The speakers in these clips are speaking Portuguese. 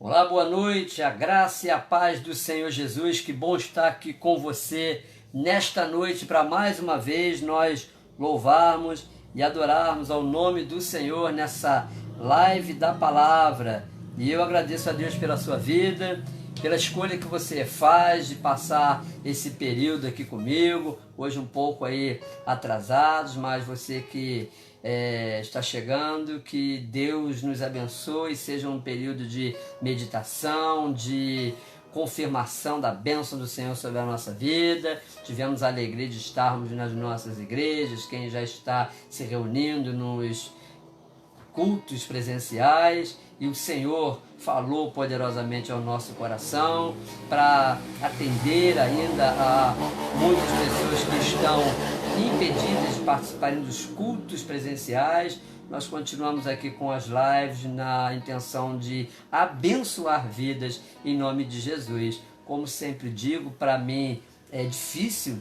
Olá, boa noite, a graça e a paz do Senhor Jesus, que bom estar aqui com você nesta noite para mais uma vez nós louvarmos e adorarmos ao nome do Senhor nessa live da palavra. E eu agradeço a Deus pela sua vida, pela escolha que você faz de passar esse período aqui comigo, hoje um pouco aí atrasados, mas você que está chegando, que Deus nos abençoe, seja um período de meditação, de confirmação da bênção do Senhor sobre a nossa vida. Tivemos a alegria de estarmos nas nossas igrejas, quem já está se reunindo nos cultos presenciais, e o Senhor falou poderosamente ao nosso coração para atender ainda a muitas pessoas que estão impedidas de participarem dos cultos presenciais. Nós continuamos aqui com as lives na intenção de abençoar vidas em nome de Jesus. Como sempre digo, para mim é difícil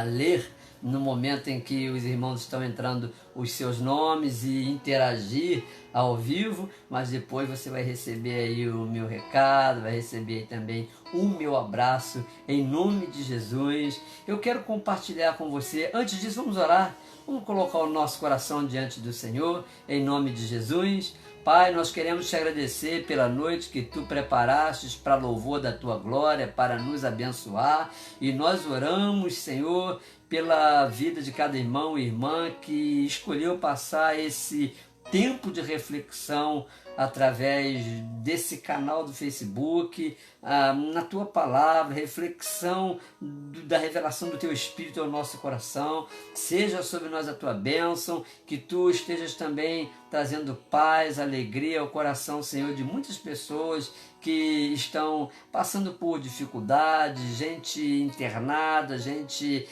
ler no momento em que os irmãos estão entrando os seus nomes e interagir ao vivo, mas depois você vai receber aí o meu recado, vai receber aí também o meu abraço em nome de Jesus. Eu quero compartilhar com você. Antes disso, vamos orar, vamos colocar o nosso coração diante do Senhor em nome de Jesus. Pai, nós queremos te agradecer pela noite que tu preparastes para louvor da tua glória, para nos abençoar, e nós oramos, Senhor, pela vida de cada irmão e irmã que escolheu passar esse tempo de reflexão através desse canal do Facebook, na tua palavra, reflexão da revelação do teu Espírito ao nosso coração. Seja sobre nós a tua bênção, que tu estejas também trazendo paz, alegria ao coração, Senhor, de muitas pessoas que estão passando por dificuldades, gente internada, gente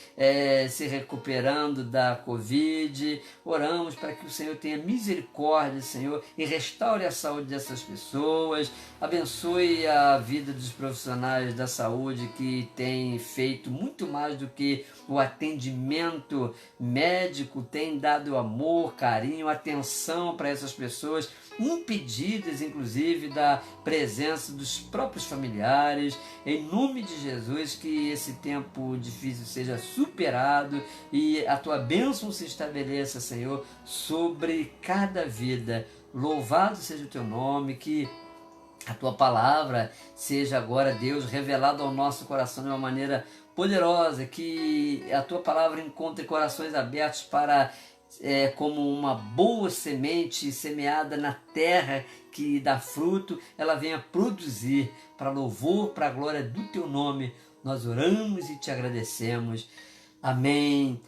se recuperando da Covid. Oramos para que o Senhor tenha misericórdia, Senhor, e restaure a saúde dessas pessoas. Abençoe a vida dos profissionais da saúde que têm feito muito mais do que o atendimento médico, tem dado amor, carinho, atenção para essas pessoas, impedidas inclusive da presença dos próprios familiares. Em nome de Jesus, que esse tempo difícil seja superado e a tua bênção se estabeleça, Senhor, sobre cada vida. Louvado seja o teu nome, que a tua palavra seja agora, Deus, revelada ao nosso coração de uma maneira poderosa, que a tua palavra encontre corações abertos para, como uma boa semente semeada na terra que dá fruto, ela venha produzir para louvor, para a glória do teu nome. Nós oramos e te agradecemos. Amém.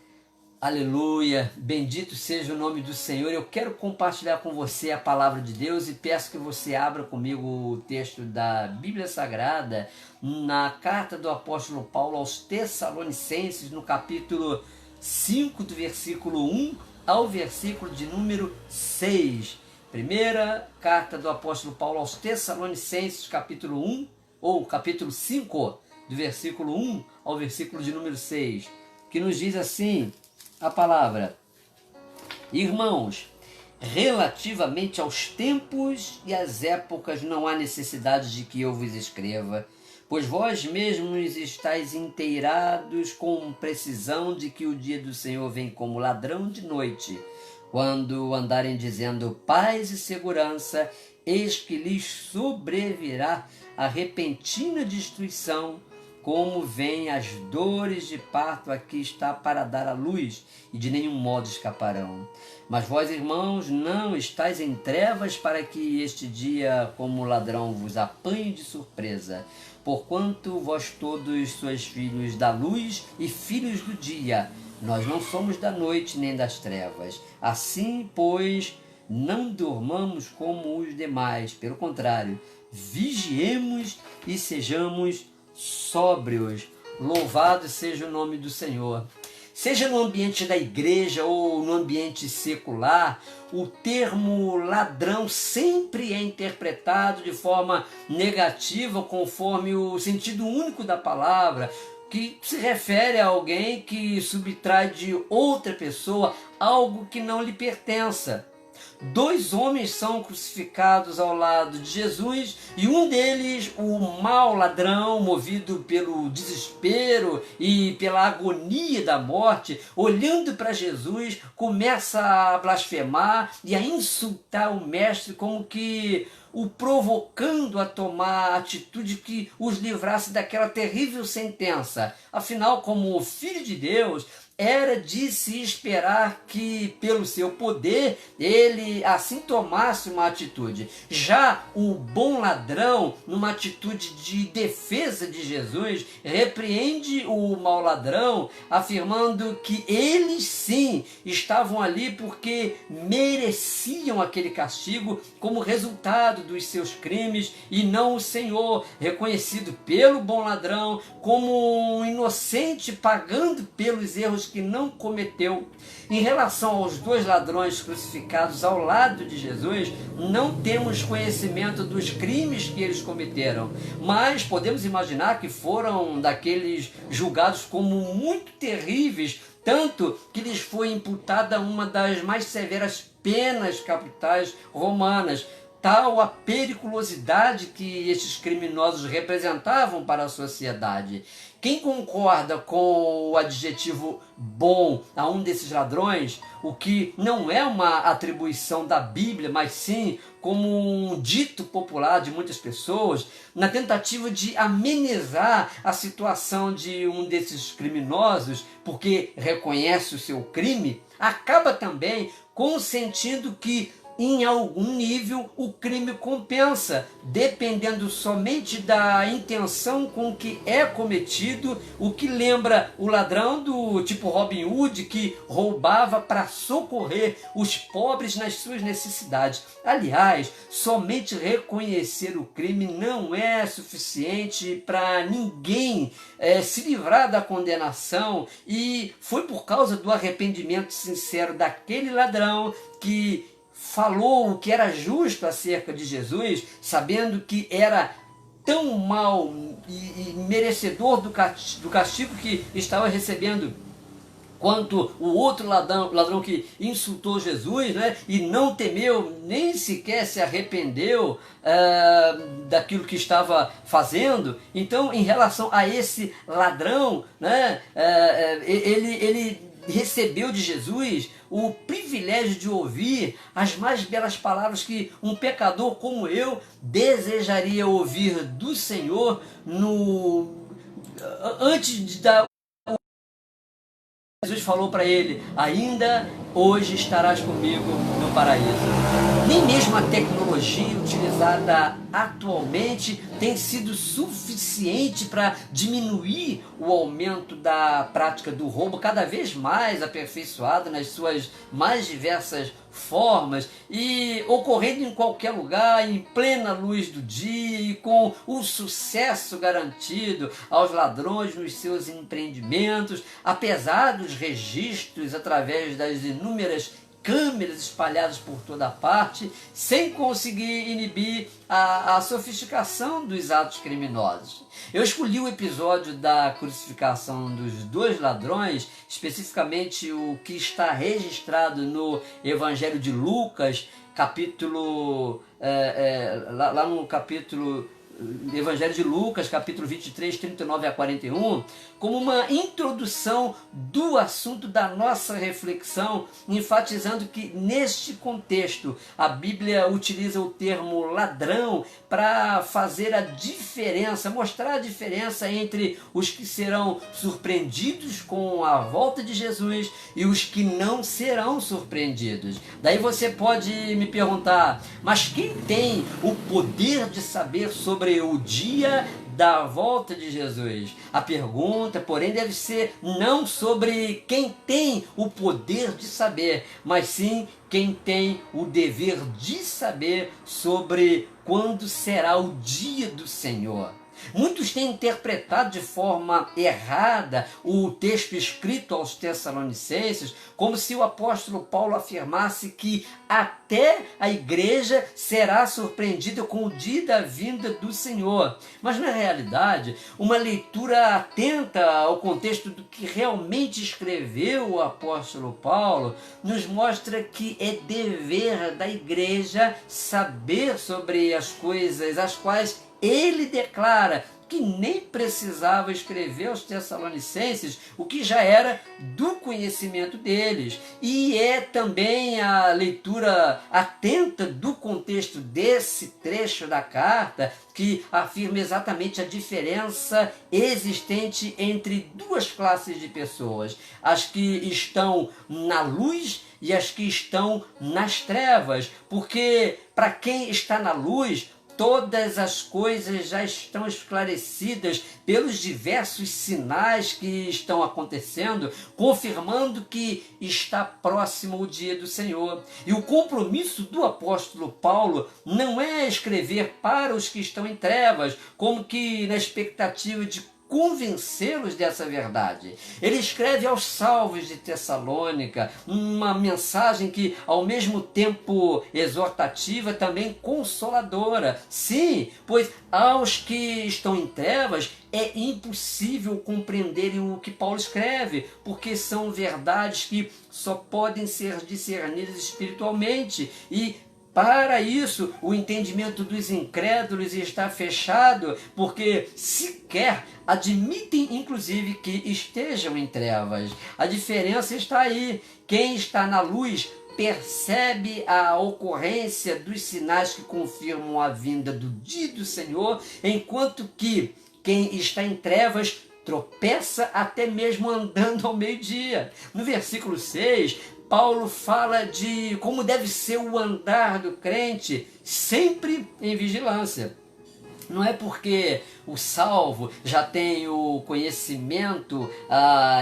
Aleluia, bendito seja o nome do Senhor. Eu quero compartilhar com você a palavra de Deus e peço que você abra comigo o texto da Bíblia Sagrada na carta do apóstolo Paulo aos Tessalonicenses, no capítulo 5, do versículo 1 ao versículo de número 6. Primeira carta do apóstolo Paulo aos Tessalonicenses, capítulo 1, ou capítulo 5, do versículo 1 ao versículo de número 6, que nos diz assim a palavra: Irmãos, relativamente aos tempos e às épocas não há necessidade de que eu vos escreva, pois vós mesmos estáis inteirados com precisão de que o dia do Senhor vem como ladrão de noite. Quando andarem dizendo paz e segurança, eis que lhes sobrevirá a repentina destruição, como vêm as dores de parto a que está para dar à luz, e de nenhum modo escaparão. Mas vós, irmãos, não estáis em trevas para que este dia, como ladrão, vos apanhe de surpresa. Porquanto vós todos sois filhos da luz e filhos do dia. Nós não somos da noite nem das trevas. Assim, pois, não dormamos como os demais. Pelo contrário, vigiemos e sejamos sóbrios. Louvado seja o nome do Senhor. Seja no ambiente da igreja ou no ambiente secular, o termo ladrão sempre é interpretado de forma negativa, conforme o sentido único da palavra, que se refere a alguém que subtrai de outra pessoa algo que não lhe pertença. Dois homens são crucificados ao lado de Jesus e um deles, o mau ladrão, movido pelo desespero e pela agonia da morte, olhando para Jesus, começa a blasfemar e a insultar o mestre, como que o provocando a tomar a atitude que os livrasse daquela terrível sentença. Afinal, como filho de Deus, era de se esperar que, pelo seu poder, ele assim tomasse uma atitude. Já o bom ladrão, numa atitude de defesa de Jesus, repreende o mau ladrão, afirmando que eles sim estavam ali porque mereciam aquele castigo como resultado dos seus crimes, e não o Senhor, reconhecido pelo bom ladrão como um inocente, pagando pelos erros que não cometeu. Em relação aos dois ladrões crucificados ao lado de Jesus, não temos conhecimento dos crimes que eles cometeram, mas podemos imaginar que foram daqueles julgados como muito terríveis, tanto que lhes foi imputada uma das mais severas penas capitais romanas, tal a periculosidade que estes criminosos representavam para a sociedade. Quem concorda com o adjetivo bom a um desses ladrões, o que não é uma atribuição da Bíblia, mas sim como um dito popular de muitas pessoas, na tentativa de amenizar a situação de um desses criminosos, porque reconhece o seu crime, acaba também consentindo que em algum nível o crime compensa, dependendo somente da intenção com que é cometido, o que lembra o ladrão do tipo Robin Hood, que roubava para socorrer os pobres nas suas necessidades. Aliás, somente reconhecer o crime não é suficiente para ninguém se livrar da condenação, e foi por causa do arrependimento sincero daquele ladrão que falou o que era justo acerca de Jesus, sabendo que era tão mal e merecedor do castigo que estava recebendo quanto o outro ladrão que insultou Jesus, né, e não temeu, nem sequer se arrependeu daquilo que estava fazendo. Então, em relação a esse ladrão, né, ele recebeu de Jesus o privilégio de ouvir as mais belas palavras que um pecador como eu desejaria ouvir do Senhor antes de dar. Jesus falou para ele: ainda hoje estarás comigo no paraíso. Nem mesmo a tecnologia utilizada atualmente tem sido suficiente para diminuir o aumento da prática do roubo, cada vez mais aperfeiçoado nas suas mais diversas formas e ocorrendo em qualquer lugar, em plena luz do dia e com o sucesso garantido aos ladrões nos seus empreendimentos, apesar dos registros através das inúmeras câmeras espalhadas por toda parte, sem conseguir inibir a sofisticação dos atos criminosos. Eu escolhi o episódio da crucificação dos dois ladrões, especificamente o que está registrado no Evangelho de Lucas, lá no capítulo Evangelho de Lucas, capítulo 23, 39 a 41, como uma introdução do assunto da nossa reflexão, enfatizando que neste contexto a Bíblia utiliza o termo ladrão para fazer a diferença, mostrar a diferença entre os que serão surpreendidos com a volta de Jesus e os que não serão surpreendidos. Daí você pode me perguntar, mas quem tem o poder de saber sobre o dia da volta de Jesus? A pergunta, porém, deve ser não sobre quem tem o poder de saber, mas sim quem tem o dever de saber sobre quando será o dia do Senhor. Muitos têm interpretado de forma errada o texto escrito aos Tessalonicenses, como se o apóstolo Paulo afirmasse que até a igreja será surpreendida com o dia da vinda do Senhor. Mas na realidade, uma leitura atenta ao contexto do que realmente escreveu o apóstolo Paulo nos mostra que é dever da igreja saber sobre as coisas as quais ele declara que nem precisava escrever aos Tessalonicenses, o que já era do conhecimento deles. E é também a leitura atenta do contexto desse trecho da carta que afirma exatamente a diferença existente entre duas classes de pessoas: as que estão na luz e as que estão nas trevas. Porque para quem está na luz, todas as coisas já estão esclarecidas pelos diversos sinais que estão acontecendo, confirmando que está próximo o dia do Senhor. E o compromisso do apóstolo Paulo não é escrever para os que estão em trevas, como que na expectativa de convencê-los dessa verdade. Ele escreve aos salvos de Tessalônica uma mensagem que, ao mesmo tempo exortativa, também consoladora. Sim, pois aos que estão em trevas é impossível compreenderem o que Paulo escreve, porque são verdades que só podem ser discernidas espiritualmente. E para isso, o entendimento dos incrédulos está fechado, porque sequer admitem, inclusive, que estejam em trevas. A diferença está aí. Quem está na luz percebe a ocorrência dos sinais que confirmam a vinda do dia do Senhor, enquanto que quem está em trevas tropeça até mesmo andando ao meio-dia. No versículo 6, Paulo fala de como deve ser o andar do crente, sempre em vigilância. Não é porque o salvo já tem o conhecimento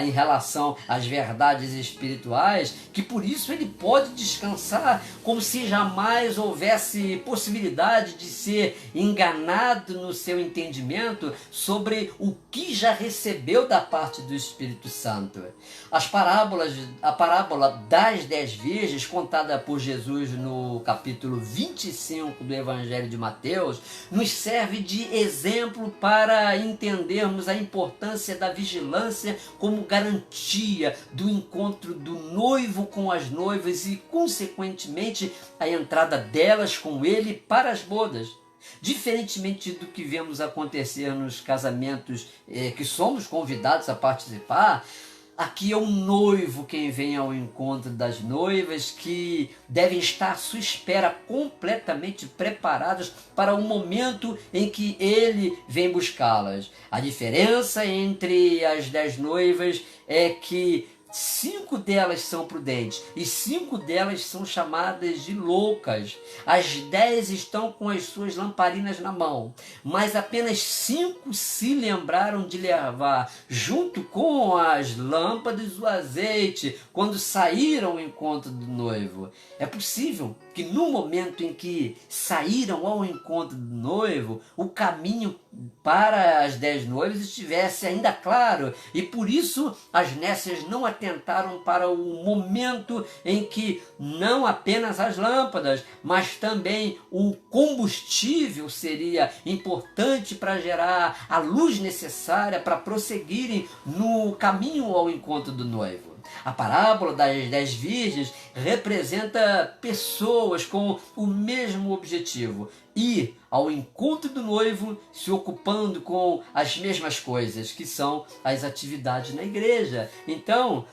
em relação às verdades espirituais, que por isso ele pode descansar, como se jamais houvesse possibilidade de ser enganado no seu entendimento sobre o que já recebeu da parte do Espírito Santo. A parábola das 10 virgens, contada por Jesus no capítulo 25 do Evangelho de Mateus, nos serve de exemplo para entendermos a importância da vigilância como garantia do encontro do noivo com as noivas e, consequentemente, a entrada delas com ele para as bodas. Diferentemente do que vemos acontecer nos casamentos que somos convidados a participar, aqui é o noivo quem vem ao encontro das noivas, que devem estar à sua espera, completamente preparadas para o momento em que ele vem buscá-las. A diferença entre as 10 noivas é que 5 delas são prudentes e 5 delas são chamadas de loucas. As 10 estão com as suas lamparinas na mão, mas apenas 5 se lembraram de levar, junto com as lâmpadas, o azeite, quando saíram ao encontro do noivo. É possível que no momento em que saíram ao encontro do noivo, o caminho para as 10 noivas estivesse ainda claro, e por isso as nécias não atentaram para o momento em que não apenas as lâmpadas, mas também o combustível seria importante para gerar a luz necessária para prosseguirem no caminho ao encontro do noivo. A parábola das 10 virgens representa pessoas com o mesmo objetivo: ir ao encontro do noivo, se ocupando com as mesmas coisas, que são as atividades na igreja. Então,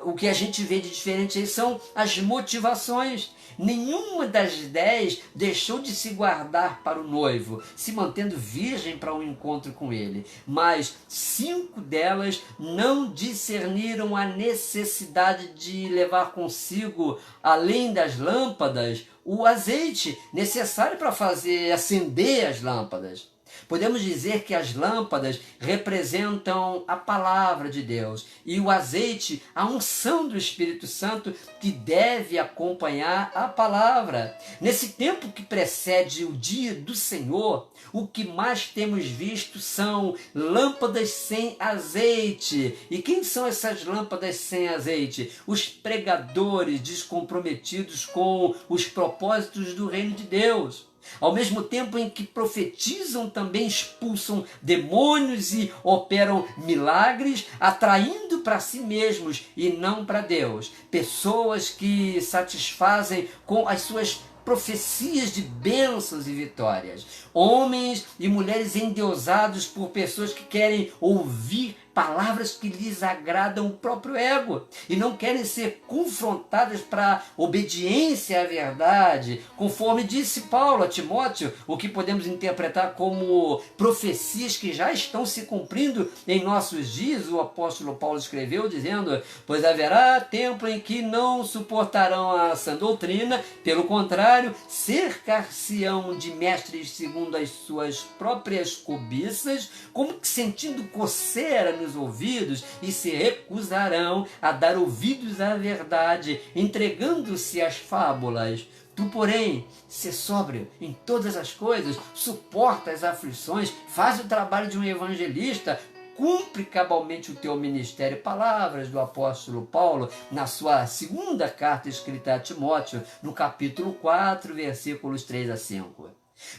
o que a gente vê de diferente aí são as motivações. Nenhuma das 10 deixou de se guardar para o noivo, se mantendo virgem para um encontro com ele. Mas 5 delas não discerniram a necessidade de levar consigo, além das lâmpadas, o azeite necessário para fazer acender as lâmpadas. Podemos dizer que as lâmpadas representam a palavra de Deus e o azeite, a unção do Espírito Santo que deve acompanhar a palavra. Nesse tempo que precede o dia do Senhor, o que mais temos visto são lâmpadas sem azeite. E quem são essas lâmpadas sem azeite? Os pregadores descomprometidos com os propósitos do reino de Deus. Ao mesmo tempo em que profetizam, também expulsam demônios e operam milagres, atraindo para si mesmos e não para Deus. Pessoas que satisfazem com as suas profecias de bênçãos e vitórias. Homens e mulheres endeusados por pessoas que querem ouvir palavras que lhes agradam o próprio ego e não querem ser confrontadas para obediência à verdade, conforme disse Paulo a Timóteo, o que podemos interpretar como profecias que já estão se cumprindo em nossos dias. O apóstolo Paulo escreveu dizendo: pois haverá tempo em que não suportarão a sã doutrina, pelo contrário, cercar-se-ão de mestres segundo as suas próprias cobiças, como que sentindo coceira nos ouvidos, e se recusarão a dar ouvidos à verdade, entregando-se às fábulas. Tu, porém, sê sóbrio em todas as coisas, suporta as aflições, faz o trabalho de um evangelista, cumpre cabalmente o teu ministério. Palavras do apóstolo Paulo na sua segunda carta escrita a Timóteo, no capítulo 4, versículos 3 a 5.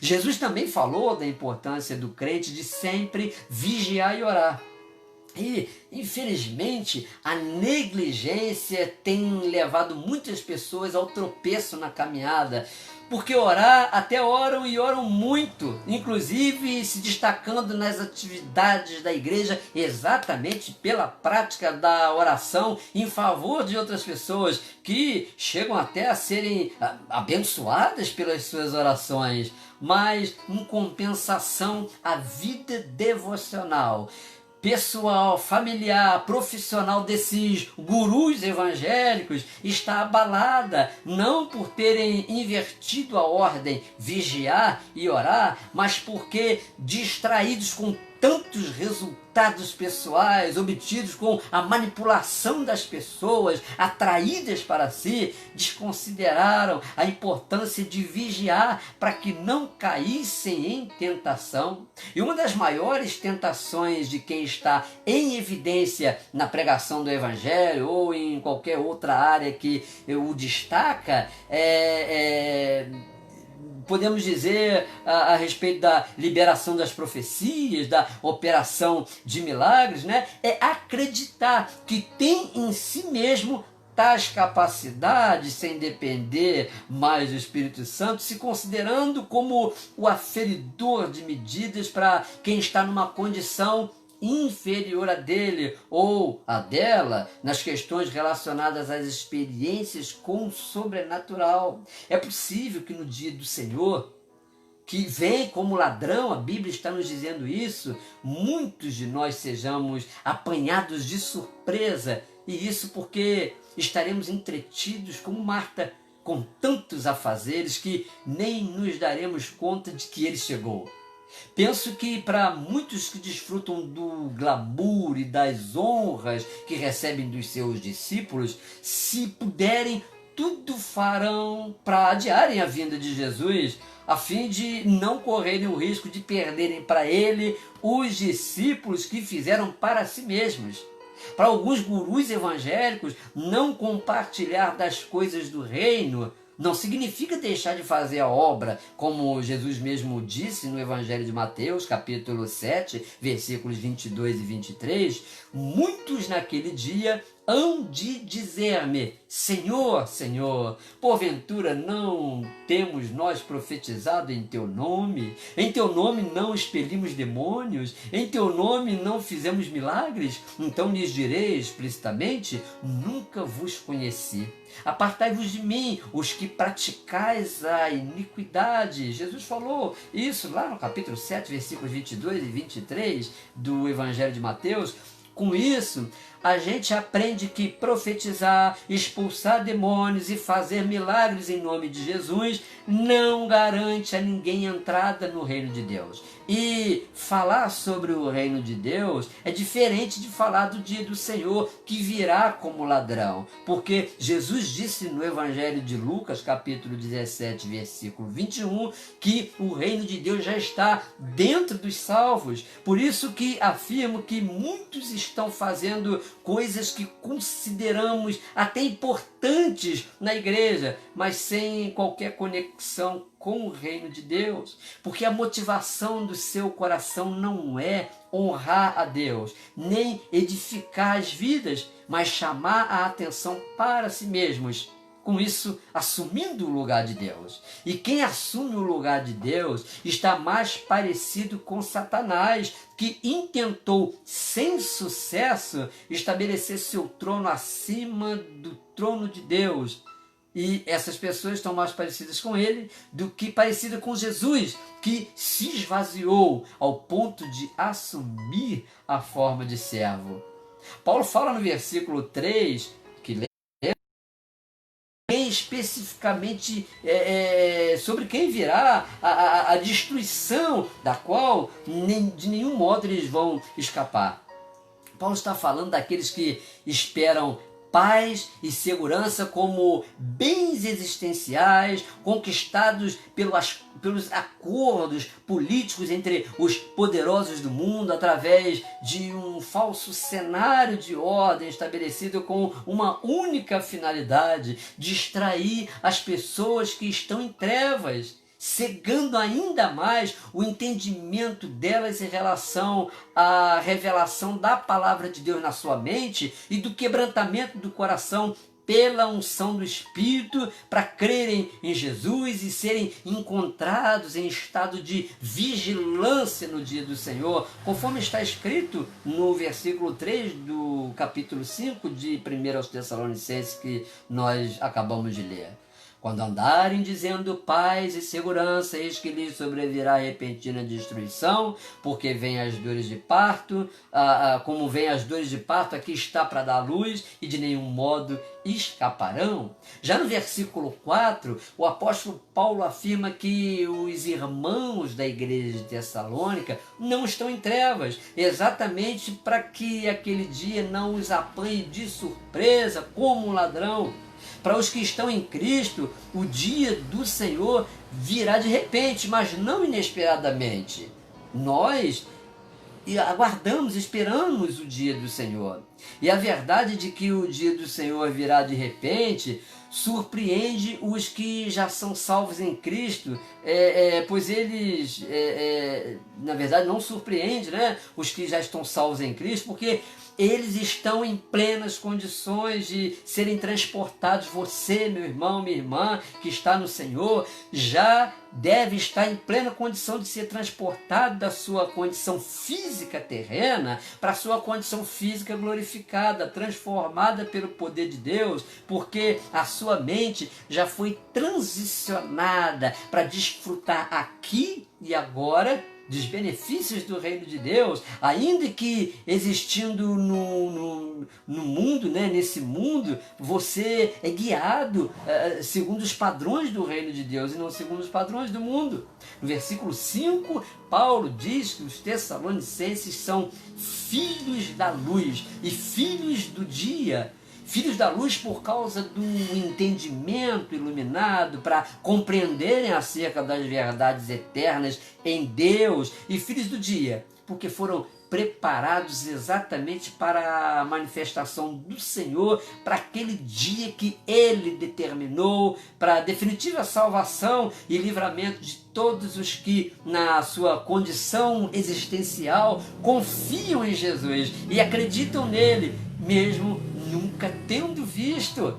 Jesus também falou da importância do crente de sempre vigiar e orar. E, infelizmente, a negligência tem levado muitas pessoas ao tropeço na caminhada, porque orar, até oram e oram muito, inclusive se destacando nas atividades da igreja exatamente pela prática da oração em favor de outras pessoas, que chegam até a serem abençoadas pelas suas orações, mas em compensação a vida devocional pessoal, familiar, profissional desses gurus evangélicos está abalada, não por terem invertido a ordem vigiar e orar, mas porque distraídos com tantos resultados pessoais obtidos com a manipulação das pessoas atraídas para si, desconsideraram a importância de vigiar para que não caíssem em tentação. E uma das maiores tentações de quem está em evidência na pregação do Evangelho ou em qualquer outra área que o destaca podemos dizer a respeito da liberação das profecias, da operação de milagres, né? É acreditar que tem em si mesmo tais capacidades sem depender mais do Espírito Santo, se considerando como o aferidor de medidas para quem está numa condição inferior a dele ou a dela nas questões relacionadas às experiências com o sobrenatural. É possível que no dia do Senhor, que vem como ladrão, a Bíblia está nos dizendo isso, muitos de nós sejamos apanhados de surpresa, e isso porque estaremos entretidos como Marta, com tantos afazeres que nem nos daremos conta de que ele chegou. Penso que para muitos que desfrutam do glamour e das honras que recebem dos seus discípulos, se puderem, tudo farão para adiarem a vinda de Jesus, a fim de não correrem o risco de perderem para ele os discípulos que fizeram para si mesmos. Para alguns gurus evangélicos, não compartilhar das coisas do reino não significa deixar de fazer a obra, como Jesus mesmo disse no Evangelho de Mateus, capítulo 7, versículos 22 e 23. Muitos naquele dia hão de dizer-me: Senhor, Senhor, porventura não temos nós profetizado em teu nome? Em teu nome não expelimos demônios? Em teu nome não fizemos milagres? Então lhes direi explicitamente: nunca vos conheci. Apartai-vos de mim, os que praticais a iniquidade. Jesus falou isso lá no capítulo 7, versículos 22 e 23 do Evangelho de Mateus. Com isso, a gente aprende que profetizar, expulsar demônios e fazer milagres em nome de Jesus não garante a ninguém entrada no reino de Deus. E falar sobre o reino de Deus é diferente de falar do dia do Senhor, que virá como ladrão. Porque Jesus disse no Evangelho de Lucas, capítulo 17, versículo 21, que o reino de Deus já está dentro dos salvos. Por isso que afirmo que muitos estão fazendo coisas que consideramos até importantes na igreja, mas sem qualquer conexão com o reino de Deus, porque a motivação do seu coração não é honrar a Deus, nem edificar as vidas, mas chamar a atenção para si mesmos, com isso assumindo o lugar de Deus. E quem assume o lugar de Deus está mais parecido com Satanás, que intentou sem sucesso estabelecer seu trono acima do trono de Deus. E essas pessoas estão mais parecidas com ele do que parecidas com Jesus, que se esvaziou ao ponto de assumir a forma de servo. Paulo fala no versículo 3, que especificamente sobre quem virá a destruição, da qual de nenhum modo eles vão escapar. Paulo está falando daqueles que esperam paz e segurança como bens existenciais conquistados pelos acordos políticos entre os poderosos do mundo através de um falso cenário de ordem estabelecido com uma única finalidade: distrair as pessoas que estão em trevas, cegando ainda mais o entendimento delas em relação à revelação da palavra de Deus na sua mente e do quebrantamento do coração pela unção do Espírito, para crerem em Jesus e serem encontrados em estado de vigilância no dia do Senhor, conforme está escrito no versículo 3 do capítulo 5 de 1 aos Tessalonicenses, que nós acabamos de ler. Quando andarem dizendo paz e segurança, eis que lhes sobrevirá repentina destruição, porque vêm as dores de parto, como vêm as dores de parto, aqui está para dar luz, e de nenhum modo escaparão. Já no versículo 4, o apóstolo Paulo afirma que os irmãos da igreja de Tessalônica não estão em trevas, exatamente para que aquele dia não os apanhe de surpresa como um ladrão. Para os que estão em Cristo, o dia do Senhor virá de repente, mas não inesperadamente. Nós aguardamos, esperamos o dia do Senhor. E a verdade de que o dia do Senhor virá de repente surpreende os que já são salvos em Cristo, pois eles, na verdade, não surpreende, né, os que já estão salvos em Cristo, porque eles estão em plenas condições de serem transportados. Você, meu irmão, minha irmã, que está no Senhor, já deve estar em plena condição de ser transportado da sua condição física terrena para a sua condição física glorificada, transformada pelo poder de Deus, porque a sua mente já foi transicionada para desfrutar aqui e agora dos benefícios do reino de Deus, ainda que existindo no mundo, né, nesse mundo, você é guiado segundo os padrões do reino de Deus e não segundo os padrões do mundo. No versículo 5, Paulo diz que os tessalonicenses são filhos da luz e filhos do dia. Filhos da luz por causa do entendimento iluminado para compreenderem acerca das verdades eternas em Deus, e filhos do dia porque foram preparados exatamente para a manifestação do Senhor, para aquele dia que Ele determinou, para a definitiva salvação e livramento de todos os que, na sua condição existencial, confiam em Jesus e acreditam nele, mesmo nunca tendo visto.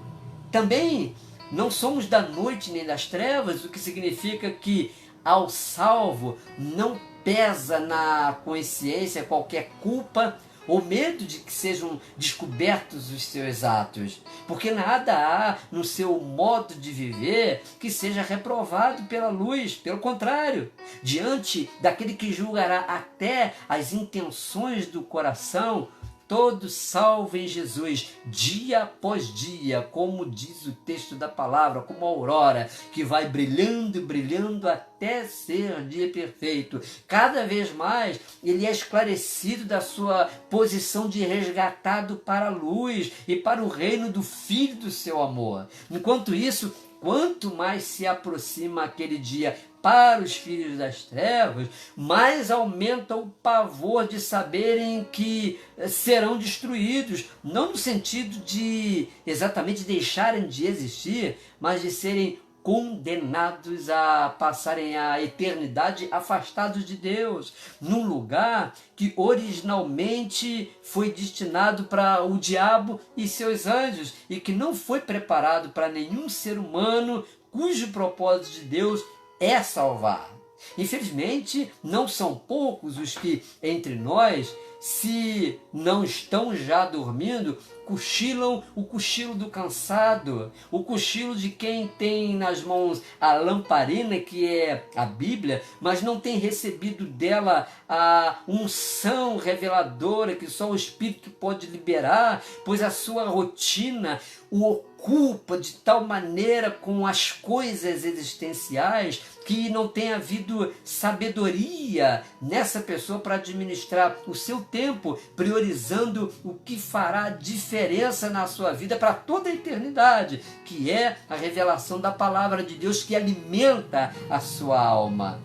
Também não somos da noite nem das trevas, o que significa que ao salvo não pesa na consciência qualquer culpa ou medo de que sejam descobertos os seus atos, porque nada há no seu modo de viver que seja reprovado pela luz. Pelo contrário, diante daquele que julgará até as intenções do coração, todo salvo em Jesus, dia após dia, como diz o texto da palavra, como a aurora, que vai brilhando, brilhando até ser dia perfeito. Cada vez mais ele é esclarecido da sua posição de resgatado para a luz e para o reino do Filho do seu amor. Enquanto isso, quanto mais se aproxima aquele dia para os filhos das trevas, mais aumenta o pavor de saberem que serão destruídos, não no sentido de exatamente deixarem de existir, mas de serem condenados a passarem a eternidade afastados de Deus, num lugar que originalmente foi destinado para o diabo e seus anjos, e que não foi preparado para nenhum ser humano cujo propósito de Deus é salvar. Infelizmente, não são poucos os que entre nós, se não estão já dormindo, cochilam o cochilo do cansado, o cochilo de quem tem nas mãos a lamparina, que é a Bíblia, mas não tem recebido dela a unção reveladora que só o Espírito pode liberar, pois a sua rotina o ocupa de tal maneira com as coisas existenciais que não tem havido sabedoria nessa pessoa para administrar o seu tempo, priorizando o que fará diferença na sua vida para toda a eternidade, que é a revelação da palavra de Deus que alimenta a sua alma.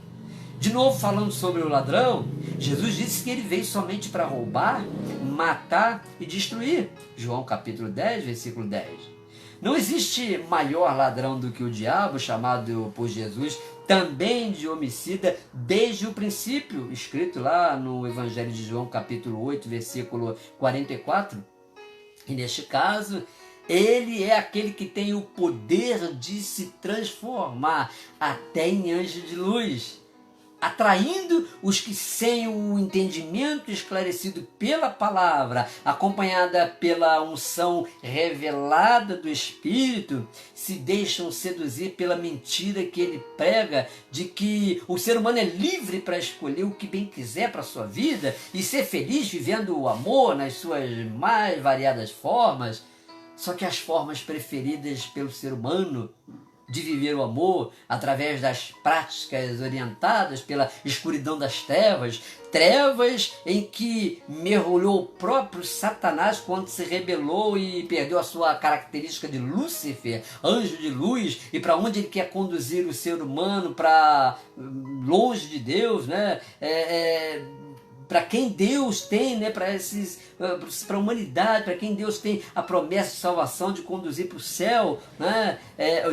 De novo, falando sobre o ladrão, Jesus disse que ele veio somente para roubar, matar e destruir. João capítulo 10, versículo 10. Não existe maior ladrão do que o diabo, chamado por Jesus também de homicida desde o princípio, escrito lá no Evangelho de João capítulo 8, versículo 44. E neste caso, ele é aquele que tem o poder de se transformar até em anjo de luz, atraindo os que sem o entendimento esclarecido pela palavra, acompanhada pela unção revelada do Espírito, se deixam seduzir pela mentira que ele prega de que o ser humano é livre para escolher o que bem quiser para a sua vida e ser feliz vivendo o amor nas suas mais variadas formas. Só que as formas preferidas pelo ser humano de viver o amor através das práticas orientadas pela escuridão das trevas, trevas em que mergulhou o próprio Satanás quando se rebelou e perdeu a sua característica de Lúcifer, anjo de luz, e para onde ele quer conduzir o ser humano, para longe de Deus, né? Para quem Deus tem, né, para a humanidade, para quem Deus tem a promessa de salvação, de conduzir para o céu, né,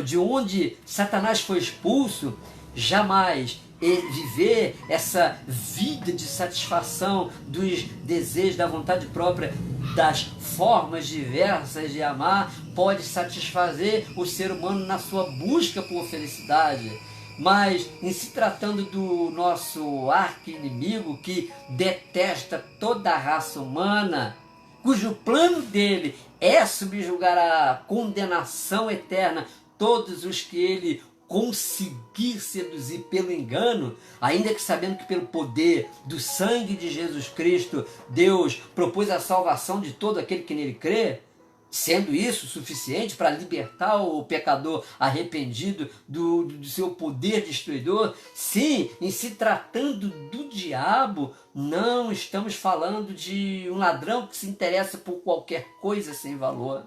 de onde Satanás foi expulso, jamais viver essa vida de satisfação dos desejos, da vontade própria, das formas diversas de amar, pode satisfazer o ser humano na sua busca por felicidade. Mas, em se tratando do nosso arqui-inimigo que detesta toda a raça humana, cujo plano dele é subjugar a condenação eterna todos os que ele conseguir seduzir pelo engano, ainda que sabendo que pelo poder do sangue de Jesus Cristo, Deus propôs a salvação de todo aquele que nele crê, sendo isso suficiente para libertar o pecador arrependido do seu poder destruidor. Sim, em se tratando do diabo, não estamos falando de um ladrão que se interessa por qualquer coisa sem valor,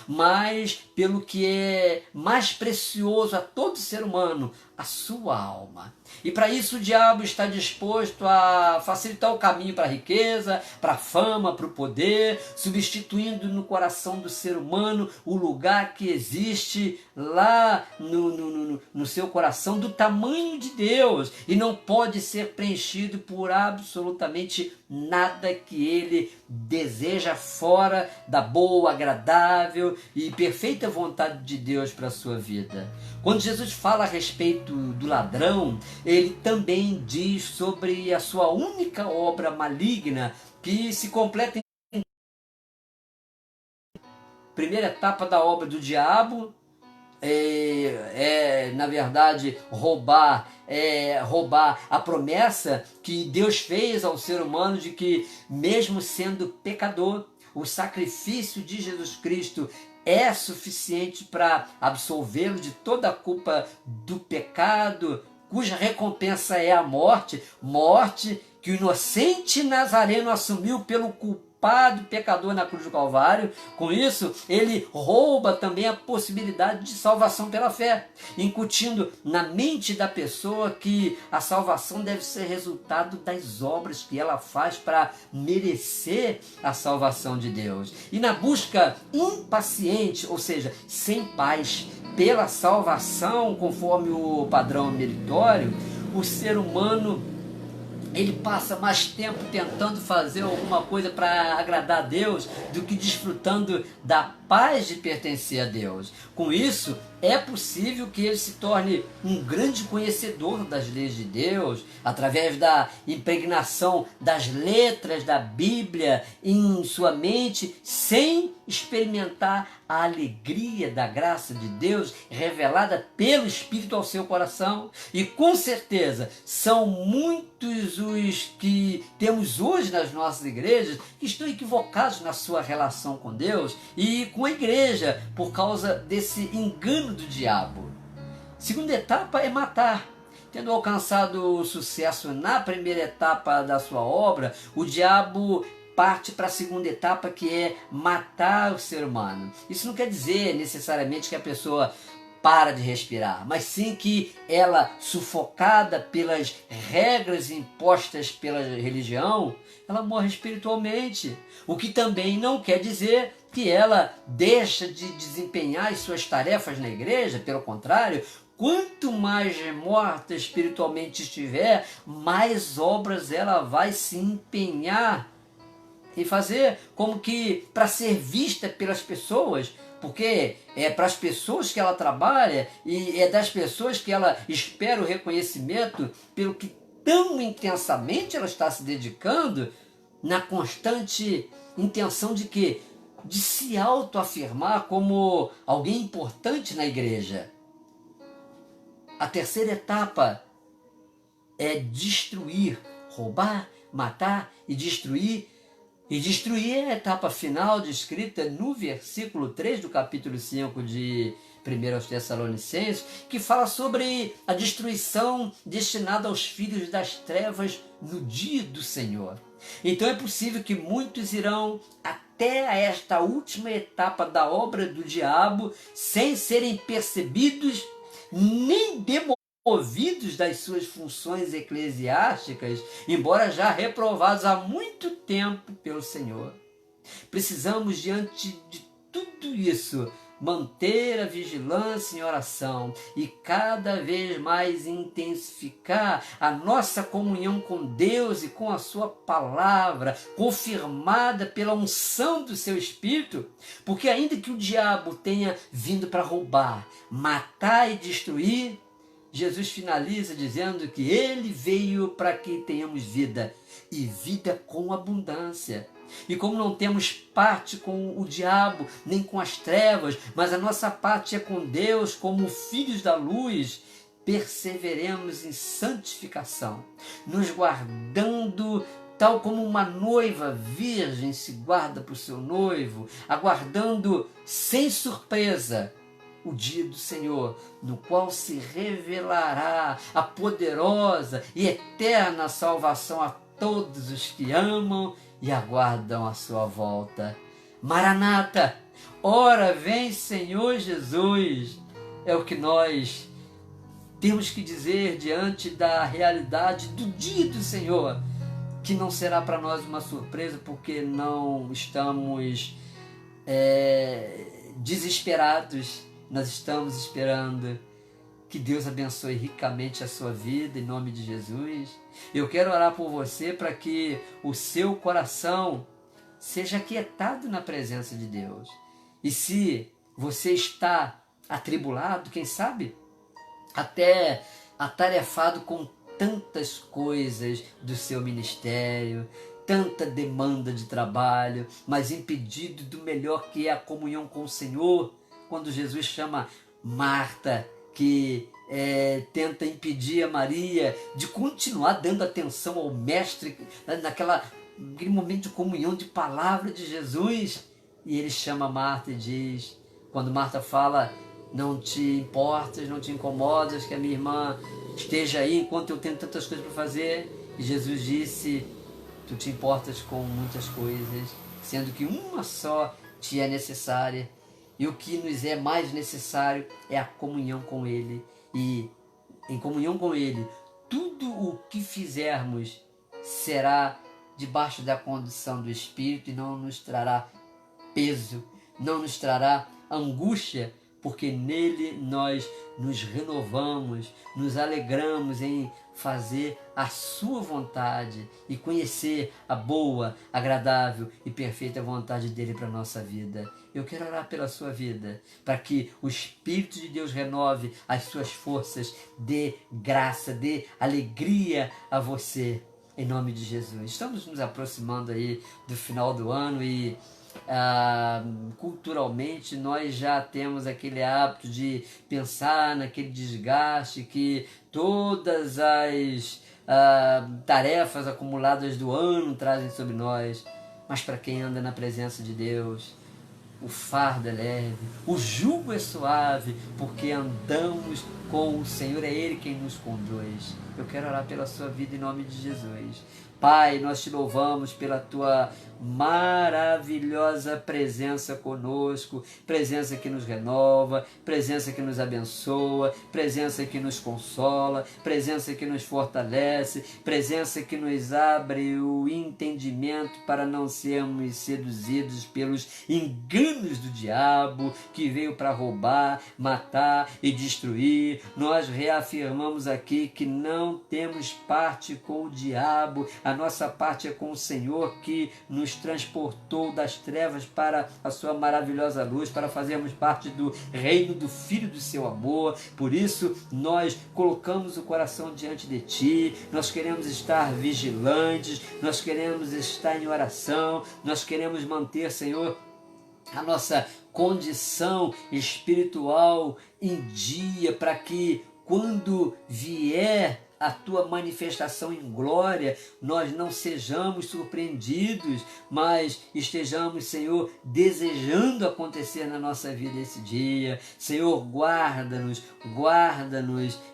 mas pelo que é mais precioso a todo ser humano, a sua alma. E para isso o diabo está disposto a facilitar o caminho para a riqueza, para a fama, para o poder, substituindo no coração do ser humano o lugar que existe lá no seu coração do tamanho de Deus, e não pode ser preenchido por absolutamente nada que ele deseja fora da boa, agradável e perfeita vontade de Deus para a sua vida. Quando Jesus fala a respeito do ladrão, ele também diz sobre a sua única obra maligna, que se completa em primeira etapa da obra do diabo, na verdade, roubar roubar a promessa que Deus fez ao ser humano de que, mesmo sendo pecador, o sacrifício de Jesus Cristo é suficiente para absolvê-lo de toda a culpa do pecado, cuja recompensa é a morte, morte que o inocente Nazareno assumiu pelo culpado pecador na cruz do Calvário. Com isso, ele rouba também a possibilidade de salvação pela fé, incutindo na mente da pessoa que a salvação deve ser resultado das obras que ela faz para merecer a salvação de Deus. E na busca impaciente, ou seja, sem paz, pela salvação conforme o padrão meritório, o ser humano ele passa mais tempo tentando fazer alguma coisa para agradar a Deus do que desfrutando da paz de pertencer a Deus. Com isso, é possível que ele se torne um grande conhecedor das leis de Deus, através da impregnação das letras da Bíblia em sua mente, sem experimentar a alegria da graça de Deus revelada pelo Espírito ao seu coração. E com certeza são muitos os que temos hoje nas nossas igrejas que estão equivocados na sua relação com Deus e com a igreja por causa desse engano do diabo. Segunda etapa é matar. Tendo alcançado o sucesso na primeira etapa da sua obra, o diabo parte para a segunda etapa, que é matar o ser humano. Isso não quer dizer necessariamente que a pessoa para de respirar, mas sim que ela, sufocada pelas regras impostas pela religião, ela morre espiritualmente. O que também não quer dizer que ela deixa de desempenhar as suas tarefas na igreja. Pelo contrário, quanto mais morta espiritualmente estiver, mais obras ela vai se empenhar e fazer, como que para ser vista pelas pessoas, porque é para as pessoas que ela trabalha e é das pessoas que ela espera o reconhecimento pelo que tão intensamente ela está se dedicando, na constante intenção de quê? De se autoafirmar como alguém importante na igreja. A terceira etapa é destruir, roubar, matar e destruir. E destruir é a etapa final descrita no versículo 3 do capítulo 5 de 1 aos Tessalonicenses, que fala sobre a destruição destinada aos filhos das trevas no dia do Senhor. Então é possível que muitos irão até a esta última etapa da obra do diabo sem serem percebidos nem demovidos das suas funções eclesiásticas, embora já reprovados há muito tempo pelo Senhor. Precisamos, diante de tudo isso, manter a vigilância em oração e cada vez mais intensificar a nossa comunhão com Deus e com a sua palavra, confirmada pela unção do seu Espírito, porque ainda que o diabo tenha vindo para roubar, matar e destruir, Jesus finaliza dizendo que ele veio para que tenhamos vida, e vida com abundância. E como não temos parte com o diabo, nem com as trevas, mas a nossa parte é com Deus, como filhos da luz, perseveremos em santificação, nos guardando tal como uma noiva virgem se guarda para o seu noivo, aguardando sem surpresa o dia do Senhor, no qual se revelará a poderosa e eterna salvação a todos os que amam e aguardam a sua volta. Maranata, ora vem Senhor Jesus, é o que nós temos que dizer diante da realidade do dia do Senhor, que não será para nós uma surpresa, porque não estamos desesperados, nós estamos esperando. Que Deus abençoe ricamente a sua vida, em nome de Jesus. Eu quero orar por você para que o seu coração seja aquietado na presença de Deus. E se você está atribulado, quem sabe, até atarefado com tantas coisas do seu ministério, tanta demanda de trabalho, mas impedido do melhor que é a comunhão com o Senhor, quando Jesus chama Marta, que tenta impedir a Maria de continuar dando atenção ao Mestre, naquele momento de comunhão, de palavra de Jesus. E ele chama Marta e diz, quando Marta fala, não te importas, não te incomodas que a minha irmã esteja aí enquanto eu tenho tantas coisas para fazer? E Jesus disse, tu te importas com muitas coisas, sendo que uma só te é necessária. E o que nos é mais necessário é a comunhão com Ele. E em comunhão com Ele, tudo o que fizermos será debaixo da condução do Espírito e não nos trará peso, não nos trará angústia, porque nele nós nos renovamos, nos alegramos em fazer a sua vontade e conhecer a boa, agradável e perfeita vontade dele para a nossa vida. Eu quero orar pela sua vida, para que o Espírito de Deus renove as suas forças, dê graça, dê alegria a você, em nome de Jesus. Estamos nos aproximando aí do final do ano e culturalmente nós já temos aquele hábito de pensar naquele desgaste que todas as tarefas acumuladas do ano trazem sobre nós. Mas para quem anda na presença de Deus, o fardo é leve, o jugo é suave, porque andamos com o Senhor, é Ele quem nos conduz. Eu quero orar pela sua vida em nome de Jesus. Pai, nós te louvamos pela tua maravilhosa presença conosco, presença que nos renova, presença que nos abençoa, presença que nos consola, presença que nos fortalece, presença que nos abre o entendimento para não sermos seduzidos pelos enganos do diabo que veio para roubar, matar e destruir. Nós reafirmamos aqui que não temos parte com o diabo, a nossa parte é com o Senhor que nos transportou das trevas para a sua maravilhosa luz, para fazermos parte do reino do Filho do seu amor. Por isso nós colocamos o coração diante de Ti, nós queremos estar vigilantes, nós queremos estar em oração, nós queremos manter, Senhor, a nossa condição espiritual em dia, para que quando vier a tua manifestação em glória, nós não sejamos surpreendidos, mas estejamos, Senhor, desejando acontecer na nossa vida esse dia. Senhor, guarda-nos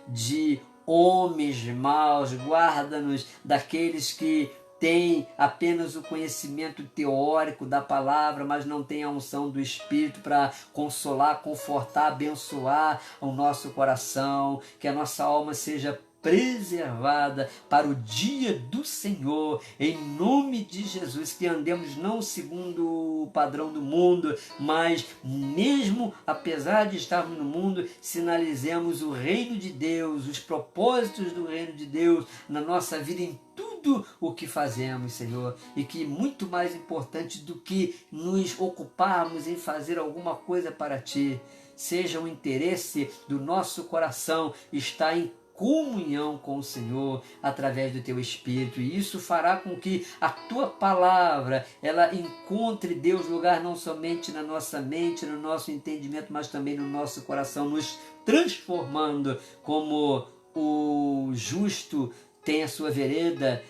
de homens maus, guarda-nos daqueles que tem apenas o conhecimento teórico da palavra, mas não tem a unção do Espírito para consolar, confortar, abençoar o nosso coração, que a nossa alma seja preservada para o dia do Senhor, em nome de Jesus, que andemos não segundo o padrão do mundo, mas mesmo apesar de estarmos no mundo, sinalizemos o reino de Deus, os propósitos do reino de Deus na nossa vida, em tudo o que fazemos, Senhor, e que muito mais importante do que nos ocuparmos em fazer alguma coisa para Ti, seja o interesse do nosso coração estar em comunhão com o Senhor através do Teu Espírito, e isso fará com que a Tua palavra ela encontre, Deus, lugar não somente na nossa mente, no nosso entendimento, mas também no nosso coração, nos transformando como o justo tem a sua vereda,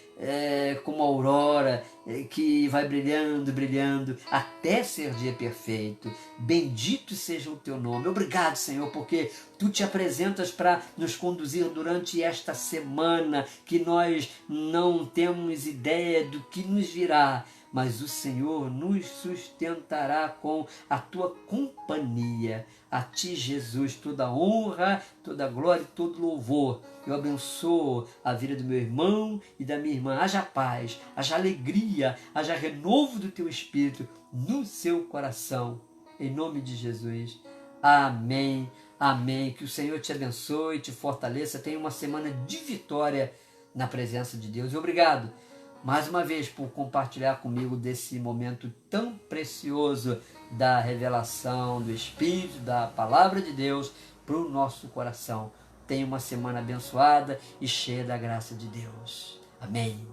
como a aurora, que vai brilhando, brilhando, até ser dia perfeito. Bendito seja o Teu nome. Obrigado, Senhor, porque Tu te apresentas para nos conduzir durante esta semana, que nós não temos ideia do que nos virá, mas o Senhor nos sustentará com a Tua companhia. A Ti, Jesus, toda honra, toda glória e todo louvor. Eu abençoo a vida do meu irmão e da minha irmã. Haja paz, haja alegria, haja renovo do Teu Espírito no seu coração. Em nome de Jesus. Amém. Amém. Que o Senhor te abençoe, te fortaleça. Tenha uma semana de vitória na presença de Deus. E obrigado mais uma vez por compartilhar comigo desse momento tão precioso da revelação do Espírito, da Palavra de Deus para o nosso coração. Tenha uma semana abençoada e cheia da graça de Deus. Amém.